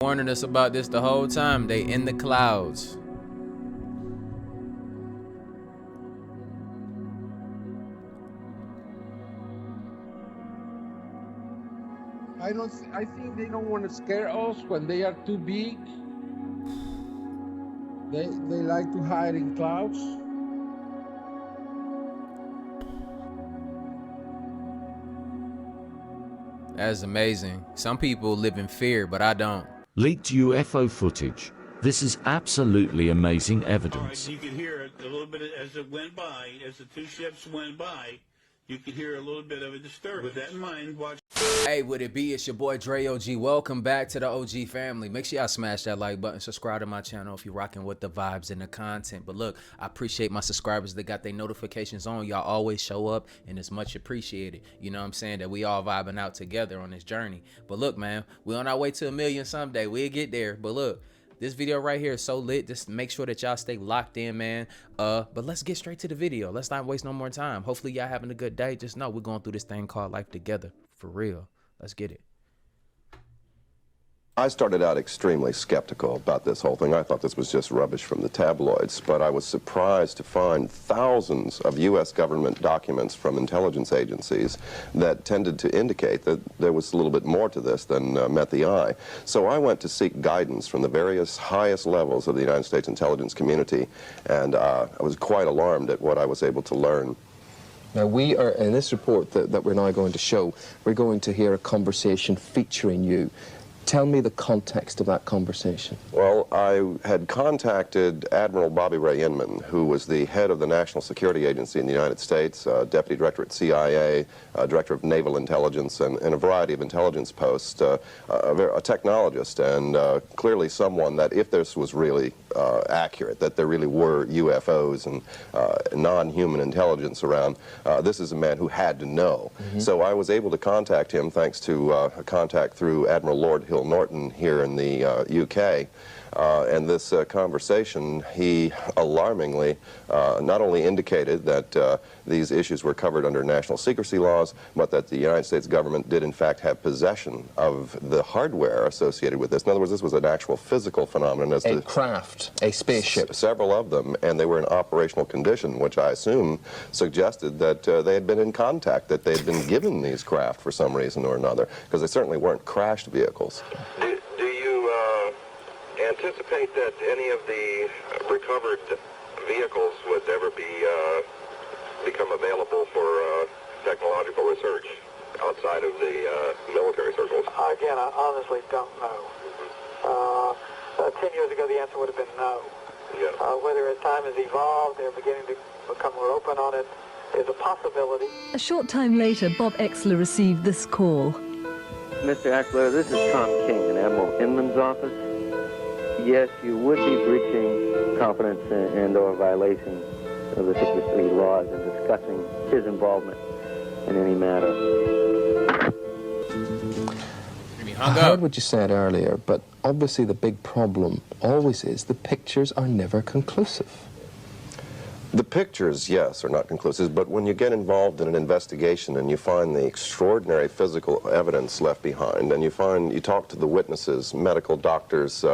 Warning us about this the whole time. They in the clouds. I think they don't want to scare us when they are too big. They like to hide in clouds. That's amazing. Some people live in fear, but I don't. Leaked UFO footage. This is absolutely amazing evidence. You could hear it a little bit as it went by, as the two ships went by. You could hear a little bit of a disturbance. With that in mind, watch. Hey, would it be? It's your boy Dre OG. Welcome back to the OG family. Make sure y'all smash that like button, subscribe to my channel if you're rocking with the vibes and the content. But look, I appreciate my subscribers that got their notifications on. Y'all always show up, and it's much appreciated. You know what I'm saying? That we all vibing out together on this journey. But look, man, we on our way to 1 million someday. We'll get there. But look, this video right here is so lit. Just make sure that y'all stay locked in, man. But let's get straight to the video. Let's not waste no more time. Hopefully y'all having a good day. Just know we're going through this thing called life together. For real. Let's get it. I started out extremely skeptical about this whole thing. I thought this was just rubbish from the tabloids, but I was surprised to find thousands of U.S. government documents from intelligence agencies that tended to indicate that there was a little bit more to this than met the eye. So I went to seek guidance from the various highest levels of the United States intelligence community, and I was quite alarmed at what I was able to learn. Now we are, in this report that we're now going to show, we're going to hear a conversation featuring you. Tell me the context of that conversation. Well, I had contacted Admiral Bobby Ray Inman, who was the head of the National Security Agency in the United States, Deputy Director at CIA, Director of Naval Intelligence, and a variety of intelligence posts, a technologist, and clearly someone that, if this was really accurate, that there really were UFOs and non-human intelligence around, this is a man who had to know. So I was able to contact him thanks to a contact through Admiral Lord Hill Norton here in the UK. And this conversation, he alarmingly not only indicated that these issues were covered under national secrecy laws, but that the United States government did in fact have possession of the hardware associated with this. In other words, this was an actual physical phenomenon. As a craft, a spaceship. Several of them, and they were in operational condition, which I assume suggested that they had been in contact, that they had been given these craft for some reason or another, because they certainly weren't crashed vehicles. Do you anticipate that any of the recovered vehicles would ever become available for technological research outside of the military circles? Again, I honestly don't know. 10 years ago, the answer would have been no. Yeah. Whether as time has evolved, they're beginning to become more open on it, is a possibility. A short time later, Bob Exler received this call. Mr. Exler, this is Tom King in Admiral Inman's office. Yes, you would be breaching confidence and/or violation of the secrecy laws in discussing his involvement in any matter. I heard what you said earlier, but obviously the big problem always is the pictures are never conclusive. The pictures, yes, are not conclusive, but when you get involved in an investigation and you find the extraordinary physical evidence left behind, and you talk to the witnesses, medical doctors,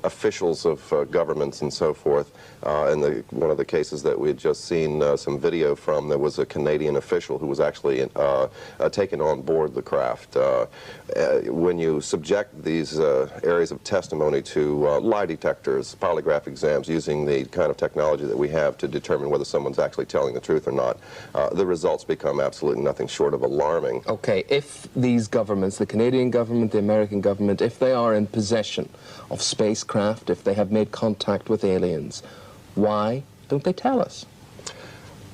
officials of governments and so forth, and one of the cases that we had just seen some video from, there was a Canadian official who was actually taken on board the craft. When you subject these areas of testimony to lie detectors, polygraph exams, using the kind of technology that we have to determine whether someone's actually telling the truth or not, the results become absolutely nothing short of alarming. Okay, if these governments, the Canadian government, the American government, if they are in possession of spacecraft, if they have made contact with aliens, why don't they tell us?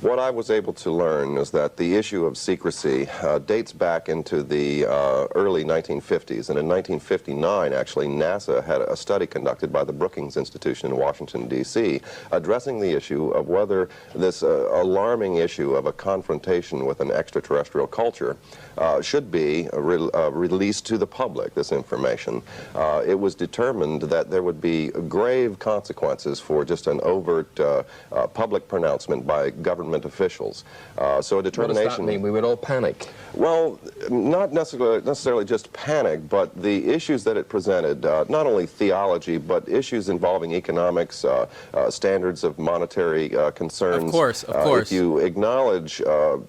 What I was able to learn is that the issue of secrecy dates back into the early 1950s, and in 1959, actually, NASA had a study conducted by the Brookings Institution in Washington, D.C., addressing the issue of whether this alarming issue of a confrontation with an extraterrestrial culture should be released to the public, this information. It was determined that there would be grave consequences for just an overt public pronouncement by government government officials. So a determination... What does that mean? We would all panic? Well, not necessarily just panic, but the issues that it presented, not only theology, but issues involving economics, standards of monetary concerns. Of course. If you acknowledge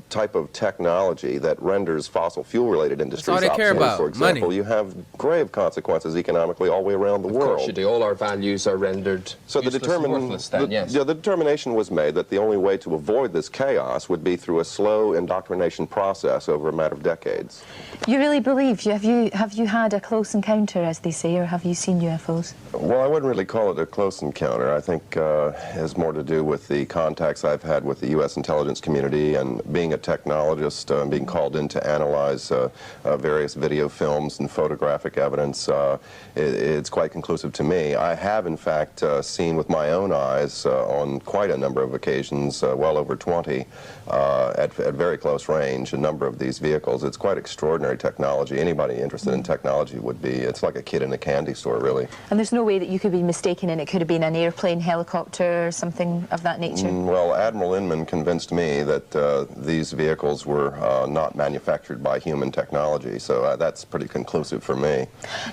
type of technology that renders fossil fuel-related industries all they care obsolete, about, for example, money. you have grave consequences economically all the way around the world. Of course you do. All our values are rendered so useless and worthless then, yes. The determination was made that the only way to avoid this chaos would be through a slow indoctrination process over a matter of decades. You really believe? Have you had a close encounter, as they say, or have you seen UFOs? Well, I wouldn't really call it a close encounter. I think it has more to do with the contacts I've had with the U.S. intelligence community and being a technologist, being called in to analyze various video films and photographic evidence. It's quite conclusive to me. I have, in fact, seen with my own eyes on quite a number of occasions, well over 20, at very close range, a number of these vehicles. It's quite extraordinary technology. Anybody interested in technology would be, it's like a kid in a candy store, really. And there's no way that you could be mistaken and it could have been an airplane, helicopter, or something of that nature? Well, Admiral Inman convinced me that these vehicles were not manufactured by human technology, so that's pretty conclusive for me.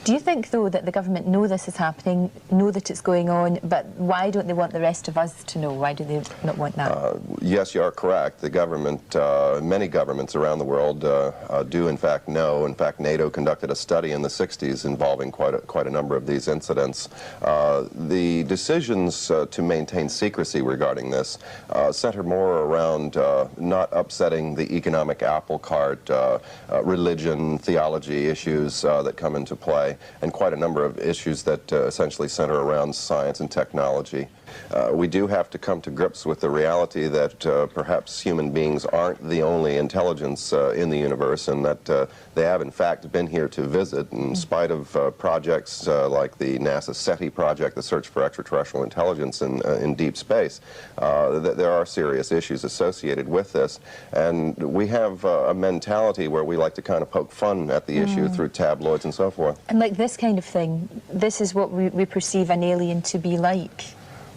Do you think, though, that the government know this is happening, know that it's going on, but why don't they want the rest of us to know? Why do they not want that? Yes, you are correct. The government, many governments around the world do in fact know. In fact, NATO conducted a study in the 60s involving quite a number of these incidents. The decisions to maintain secrecy regarding this center more around not upsetting the economic apple cart, religion, theology issues that come into play, and quite a number of issues that essentially center around science and technology. We do have to come to grips with the reality that perhaps human beings aren't the only intelligence in the universe, and that they have in fact been here to visit in spite of projects like the NASA SETI project, the search for extraterrestrial intelligence in deep space. There are serious issues associated with this, and we have a mentality where we like to kind of poke fun at the issue through tabloids and so forth. And like this kind of thing, this is what we perceive an alien to be like.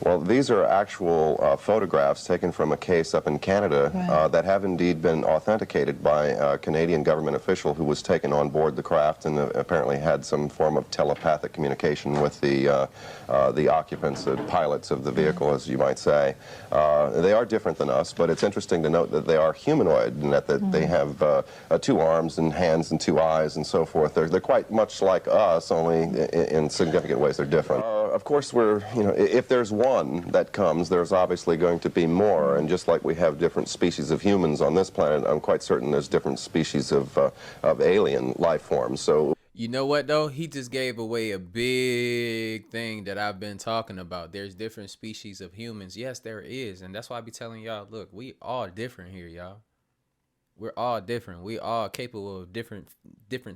Well, these are actual photographs taken from a case up in Canada that have indeed been authenticated by a Canadian government official who was taken on board the craft and apparently had some form of telepathic communication with the occupants, the pilots of the vehicle, as you might say. They are different than us, but it's interesting to note that they are humanoid and that they have 2 arms and hands and 2 eyes and so forth. They're quite much like us, only in significant ways they're different. Of course, if there's one that comes, there's obviously going to be more, and just like we have different species of humans on this planet, I'm quite certain there's different species of alien life forms. So, you know what, though? He just gave away a big thing that I've been talking about. There's different species of humans. Yes, there is, and that's why I be telling y'all, look, we all different here, y'all. We're all different. We all capable of different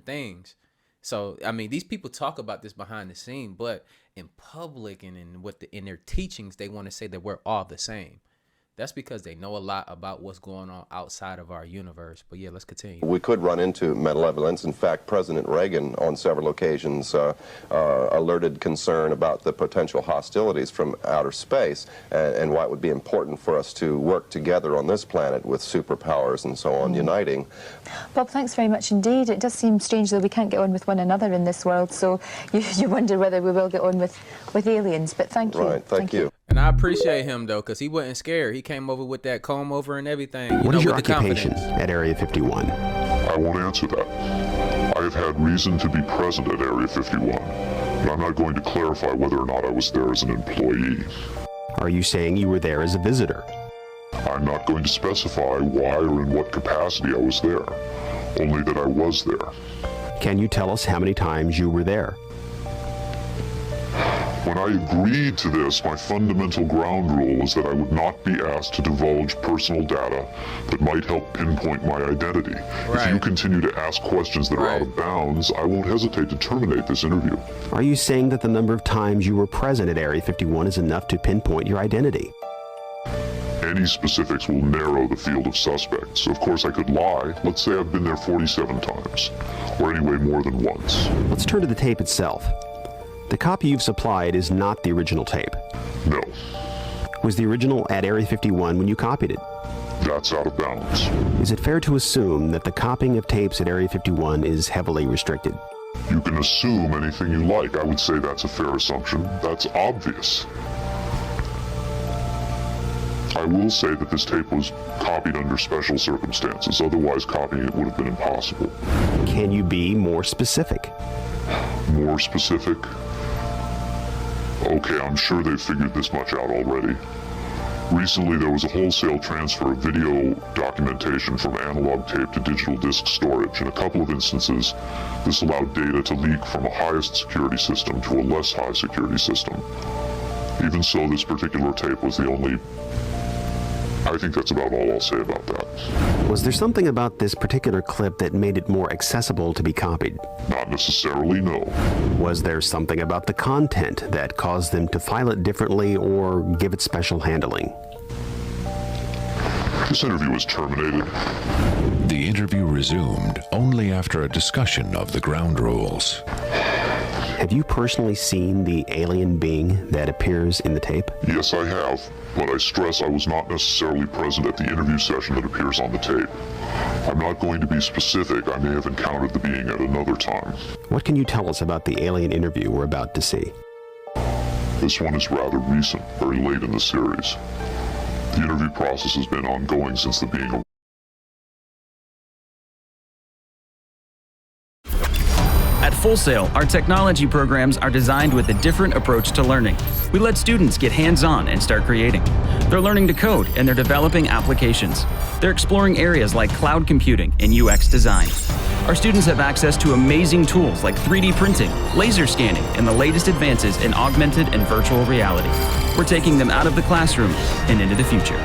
things. So, I mean, these people talk about this behind the scene, but in public and in their teachings, they want to say that we're all the same. That's because they know a lot about what's going on outside of our universe. But yeah, let's continue. We could run into malevolence. In fact, President Reagan on several occasions alerted concern about the potential hostilities from outer space and why it would be important for us to work together on this planet with superpowers and so on, uniting. Bob, thanks very much indeed. It does seem strange that we can't get on with one another in this world, so you wonder whether we will get on with aliens, but thank you. Right, thank you. And I appreciate him, though, because he wasn't scared. He came over with that comb over and everything. What is your occupation at Area 51? I won't answer that. I have had reason to be present at Area 51, but I'm not going to clarify whether or not I was there as an employee. Are you saying you were there as a visitor? I'm not going to specify why or in what capacity I was there, only that I was there. Can you tell us how many times you were there? When I agreed to this, my fundamental ground rule is that I would not be asked to divulge personal data that might help pinpoint my identity. Right. If you continue to ask questions that are out of bounds, I won't hesitate to terminate this interview. Are you saying that the number of times you were present at Area 51 is enough to pinpoint your identity? Any specifics will narrow the field of suspects. Of course, I could lie. Let's say I've been there 47 times, or anyway more than once. Let's turn to the tape itself. The copy you've supplied is not the original tape. No. Was the original at Area 51 when you copied it? that's out of bounds. Is it fair to assume that the copying of tapes at Area 51 is heavily restricted? You can assume anything you like. I would say that's a fair assumption. That's obvious. I will say that this tape was copied under special circumstances. Otherwise, copying it would have been impossible. Can you be more specific? More specific? Okay, I'm sure they've figured this much out already. Recently, there was a wholesale transfer of video documentation from analog tape to digital disk storage. In a couple of instances, this allowed data to leak from a highest security system to a less high security system. Even so, this particular tape was the only... I think that's about all I'll say about that. Was there something about this particular clip that made it more accessible to be copied? Not necessarily, no. Was there something about the content that caused them to file it differently or give it special handling? This interview was terminated. The interview resumed only after a discussion of the ground rules. Have you personally seen the alien being that appears in the tape? Yes, I have, but I stress I was not necessarily present at the interview session that appears on the tape. I'm not going to be specific. I may have encountered the being at another time. What can you tell us about the alien interview we're about to see? This one is rather recent, very late in the series. The interview process has been ongoing since the being... At Full Sail, our technology programs are designed with a different approach to learning. We let students get hands-on and start creating. They're learning to code and they're developing applications. They're exploring areas like cloud computing and UX design. Our students have access to amazing tools like 3D printing, laser scanning, and the latest advances in augmented and virtual reality. We're taking them out of the classroom and into the future.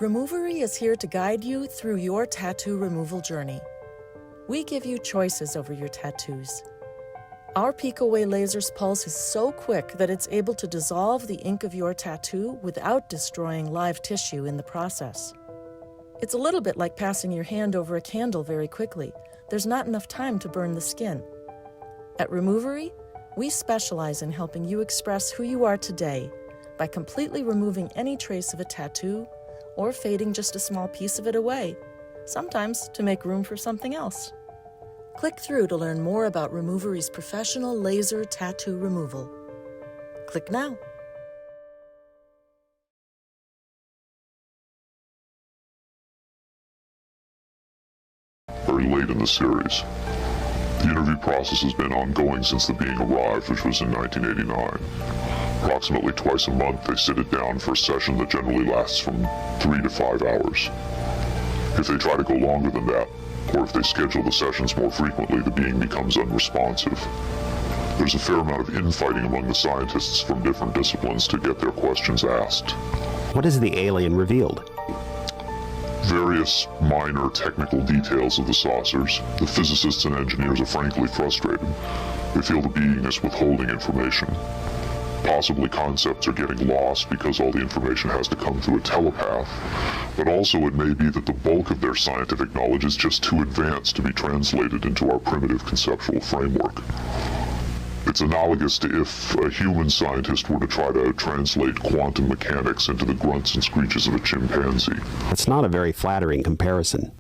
Removery is here to guide you through your tattoo removal journey. We give you choices over your tattoos. Our Peak-Away Laser's pulse is so quick that it's able to dissolve the ink of your tattoo without destroying live tissue in the process. It's a little bit like passing your hand over a candle very quickly. There's not enough time to burn the skin. At Removery, we specialize in helping you express who you are today by completely removing any trace of a tattoo or fading just a small piece of it away, sometimes to make room for something else. Click through to learn more about Removery's professional laser tattoo removal. Click now. Very late in the series. The interview process has been ongoing since the being arrived, which was in 1989. Approximately twice a month, they sit it down for a session that generally lasts from 3 to 5 hours. If they try to go longer than that, or if they schedule the sessions more frequently, the being becomes unresponsive. There's a fair amount of infighting among the scientists from different disciplines to get their questions asked. What has the alien revealed? Various minor technical details of the saucers. The physicists and engineers are frankly frustrated. They feel the being is withholding information. Possibly concepts are getting lost because all the information has to come through a telepath, but also it may be that the bulk of their scientific knowledge is just too advanced to be translated into our primitive conceptual framework. It's analogous to if a human scientist were to try to translate quantum mechanics into the grunts and screeches of a chimpanzee. That's not a very flattering comparison.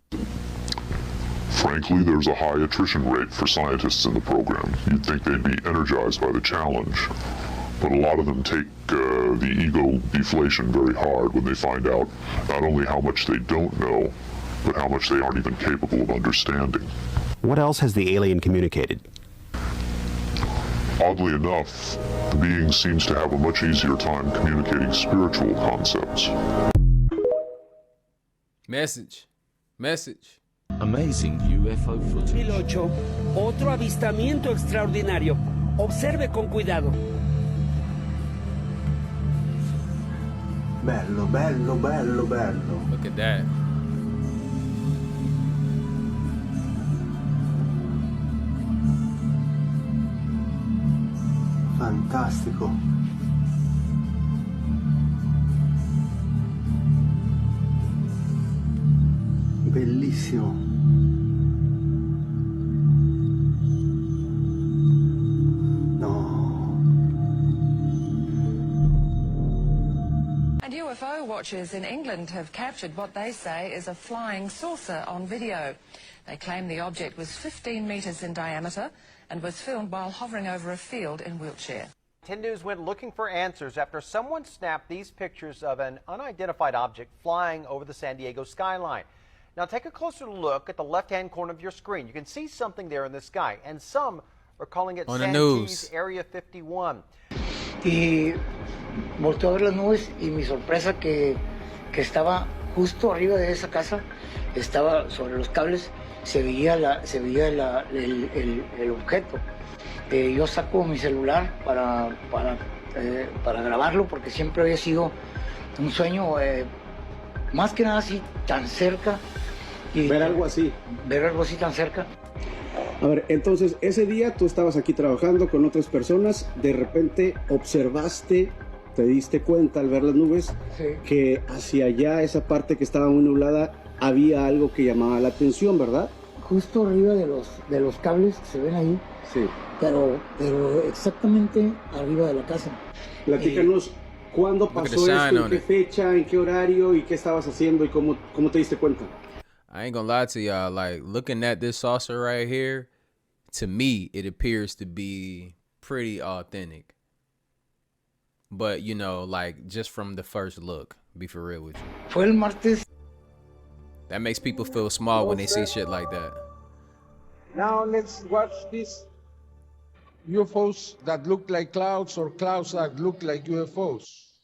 Frankly, there's a high attrition rate for scientists in the program. You'd think they'd be energized by the challenge. But a lot of them take the ego deflation very hard when they find out not only how much they don't know, but how much they aren't even capable of understanding. What else has the alien communicated? Oddly enough, the being seems to have a much easier time communicating spiritual concepts. Message. Amazing UFO footage. 2008, otro avistamiento extraordinario. Observe con cuidado. Bello, bello, bello, bello. Look at that. Fantastico. bellissimo. And UFO watchers in England have captured what they say is a flying saucer on video. They claim the object was 15 metres in diameter and was filmed while hovering over a field in Wiltshire. 10 News went looking for answers after someone snapped these pictures of an unidentified object flying over the San Diego skyline. Now take a closer look at the left-hand corner of your screen. You can see something there in the sky, and some are calling it Santee's Area 51. Y volteó a ver las nubes y mi sorpresa que estaba justo arriba de esa casa, estaba sobre los cables, se veía el objeto. Yo saco mi celular para grabarlo porque siempre había sido un sueño, más que nada así, tan cerca. Y ver algo así. Ver algo así tan cerca. A ver, entonces ese día tú estabas aquí trabajando con otras personas, de repente observaste, te diste cuenta al ver las nubes, sí, que hacia allá, esa parte que estaba muy nublada, había algo que llamaba la atención, ¿verdad? Justo arriba de los cables que se ven ahí, sí, pero exactamente arriba de la casa. Platícanos, ¿cuándo pasó esto? ¿En qué fecha? ¿En qué horario? ¿Y qué estabas haciendo? ¿Y cómo te diste cuenta? I ain't gonna lie to y'all, like, looking at this saucer right here, to me, it appears to be pretty authentic. But, you know, like, just from the first look, be for real with you. Fue el martes. That makes people feel small when they see shit like that. Now let's watch these UFOs that look like clouds or clouds that look like UFOs.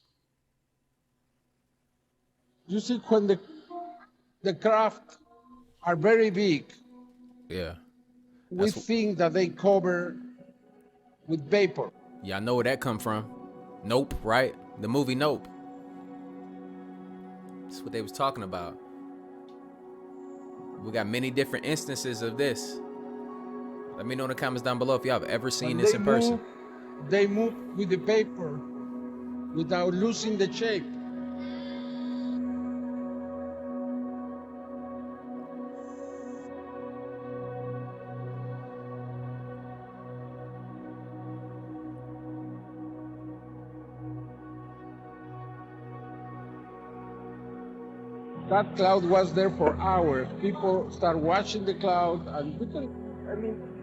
You see when the craft are very big. Yeah. We think that they cover with vapor. Yeah, I know where that come from. Nope, right? The movie Nope. That's what they was talking about. We got many different instances of this. Let me know in the comments down below if y'all have ever seen this in person. They move with the vapor without losing the shape. That cloud was there for hours. People start watching the cloud, and you can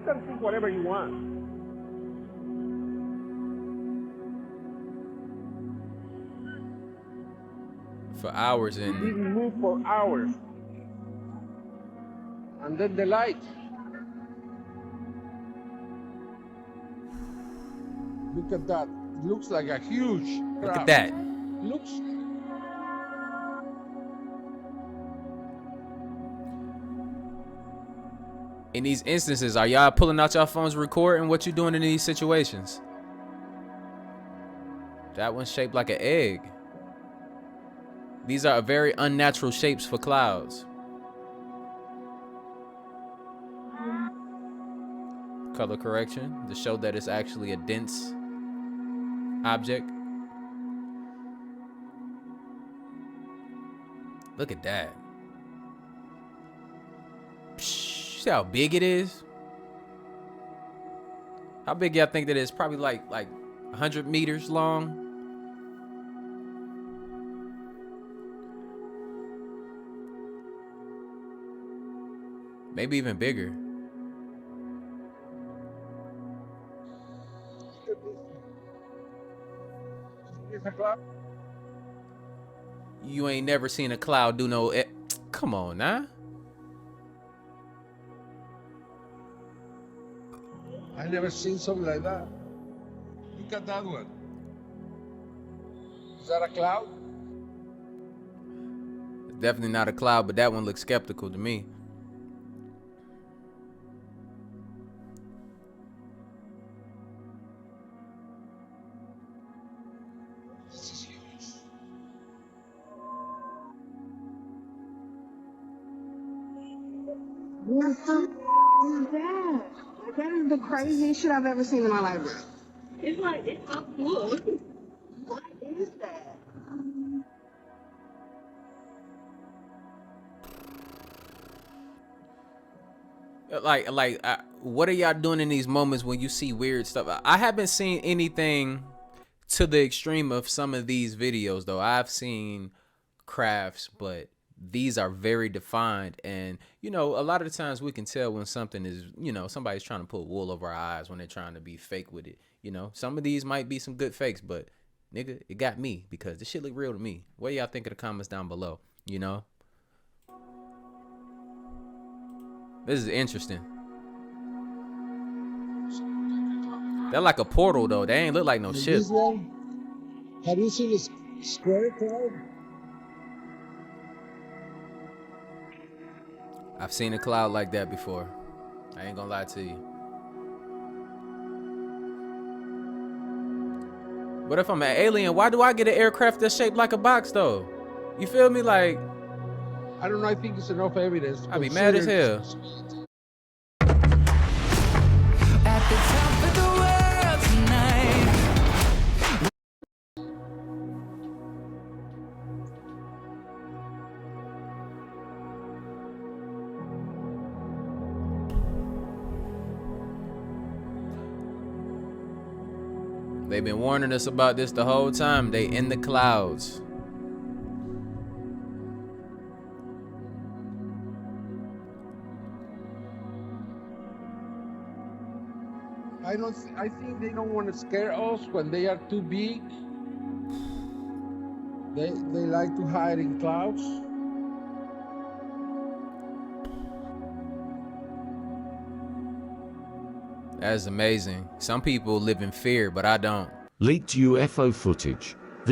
think whatever you want. For hours It didn't move for hours. And then the light. Look at that. It looks like a huge craft. Look at that. Looks. In these instances, are y'all pulling out y'all phones recording what you doing in these situations? That one's shaped like an egg. These are very unnatural shapes for clouds. Color correction to show that it's actually a dense object. Look at that. See how big it is? How big y'all think that is? Probably like 100 meters long. Maybe even bigger. You ain't never seen a cloud do no... Come on now. I never seen something like that. Look at that one. Is that a cloud? Definitely not a cloud, but that one looks skeptical to me. This is huge. What the is that? That is the craziest shit I've ever seen in my library. It's like, it's so cool. What is that? what are y'all doing in these moments when you see weird stuff? I haven't seen anything to the extreme of some of these videos though. I've seen crafts, but these are very defined, and you know, a lot of the times we can tell when something is, you know, somebody's trying to put wool over our eyes when they're trying to be fake with it. You know, some of these might be some good fakes, but nigga, it got me because this shit look real to me. What do y'all think of the comments down below? You know, this is interesting. They're like a portal though. They ain't look like no ship. This one, have you seen a square cloud? I've seen a cloud like that before. I ain't gonna lie to you. But if I'm an alien, why do I get an aircraft that's shaped like a box though? You feel me? Like, I don't know. I think it's enough evidence. I'd be mad as hell. At the top of the world tonight. They've been warning us about this the whole time. They in the clouds. I think they don't want to scare us when they are too big. They like to hide in clouds. That's amazing. Some people live in fear, but I don't. Leaked UFO footage.